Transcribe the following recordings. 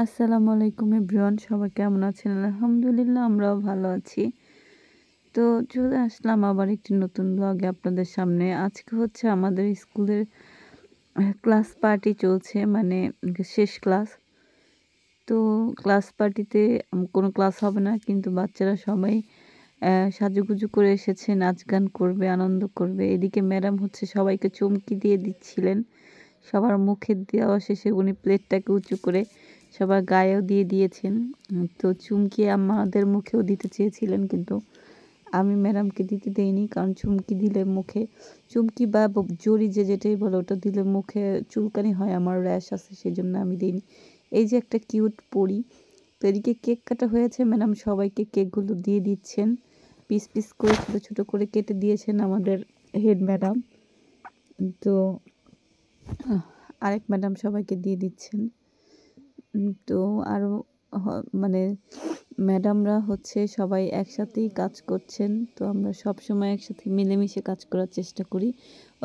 আসসালামু আলাইকুম এভরিওয়ান, সবাই কেমন আছেন? আলহামদুলিল্লাহ আমরাও ভালো আছি। তো চলে আসলাম আবার একটি নতুন ব্লগে আপনাদের সামনে। আজকে হচ্ছে আমাদের স্কুলের ক্লাস পার্টি চলছে, মানে শেষ ক্লাস। তো ক্লাস পার্টিতে কোনো ক্লাস হবে না, কিন্তু বাচ্চারা সবাই সাজুগুজু করে এসেছে, নাচ গান করবে, আনন্দ করবে। এদিকে ম্যাডাম হচ্ছে সবাইকে চুমকি দিয়ে দিচ্ছিলেন। সবার মুখে দেওয়া শেষে উনি প্লেটটাকে উঁচু করে সবার গায়েও দিয়ে দিয়েছেন। তো চুমকি আমাদের মুখেও দিতে চেয়েছিলেন, কিন্তু আমি ম্যাডামকে দিতে দেইনি, কারণ চুমকি দিলে মুখে, চুমকি বা জড়ি যেটাই বলো, ওটা দিলে মুখে চুলকানি হয়, আমার র্যাশ আছে, সেই জন্য আমি দিইনি। এই যে একটা কিউট পরি। তো এদিকে কেক কাটা হয়েছে, ম্যাডাম সবাইকে কেকগুলো দিয়ে দিচ্ছেন, পিস পিস করে ছোটো ছোটো করে কেটে দিয়েছেন আমাদের হেড ম্যাডাম। তো আরেক ম্যাডাম সবাইকে দিয়ে দিচ্ছেন। তো আরও মানে ম্যাডামরা হচ্ছে সবাই একসাথেই কাজ করছেন। তো আমরা সব সময় একসাথে মিলেমিশে কাজ করার চেষ্টা করি।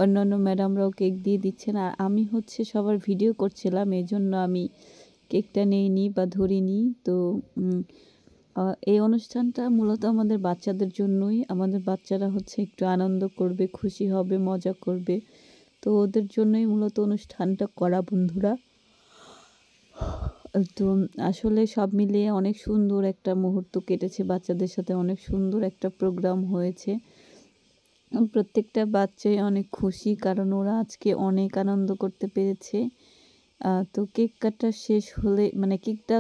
অন্যান্য ম্যাডামরাও কেক দিয়ে দিচ্ছেন, আর আমি হচ্ছে সবার ভিডিও করছিলাম, এই জন্য আমি কেকটা নেইনি বা ধরিনি। তো এই অনুষ্ঠানটা মূলত আমাদের বাচ্চাদের জন্যই। আমাদের বাচ্চারা হচ্ছে একটু আনন্দ করবে, খুশি হবে, মজা করবে। তো ওদের জন্যই মূলত অনুষ্ঠানটা করা বন্ধুরা। তো আসলে সব মিলিয়ে অনেক সুন্দর একটা মুহূর্ত কেটেছে বাচ্চাদের সাথে, অনেক সুন্দর একটা প্রোগ্রাম হয়েছে। প্রত্যেকটা বাচ্চাই অনেক খুশি, কারণ ওরা আজকে অনেক আনন্দ করতে পেরেছে। তো কেক কাটা শেষ হলে, মানে কেকটা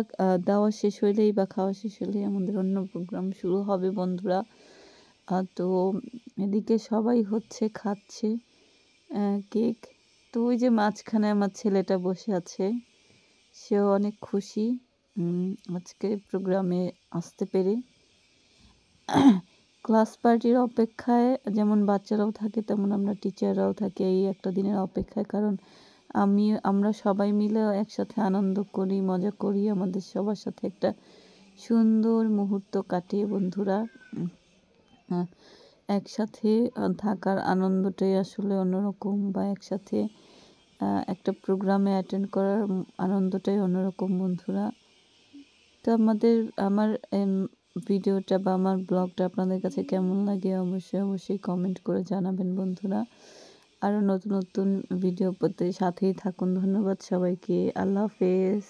দেওয়া শেষ হলেই বা খাওয়া শেষ হলেই আমাদের অন্য প্রোগ্রাম শুরু হবে বন্ধুরা। তো এদিকে সবাই হচ্ছে খাচ্ছে কেক। তো ওই যে মাঝখানে আমার ছেলেটা বসে আছে, সেও অনেক খুশি আজকে প্রোগ্রামে আসতে পেরে। ক্লাস পার্টির অপেক্ষায় যেমন বাচ্চারাও থাকে, তেমন আমরা টিচাররাও থাকি এই একটা দিনের অপেক্ষায়, কারণ আমরা সবাই মিলে একসাথে আনন্দ করি, মজা করি, আমাদের সবার সাথে একটা সুন্দর মুহূর্ত কাটিয়ে বন্ধুরা। একসাথে থাকার আনন্দটাই আসলে অন্যরকম, বা একসাথে একটা প্রোগ্রামে অ্যাটেন্ড করার আনন্দটাই অন্যরকম বন্ধুরা। তো আমার ভিডিওটা বা আমার ব্লগটা আপনাদের কাছে কেমন লাগে অবশ্যই কমেন্ট করে জানাবেন বন্ধুরা। আরও নতুন নতুন ভিডিও পেতে সাথেই থাকুন। ধন্যবাদ সবাইকে। আল্লাহ হাফেজ।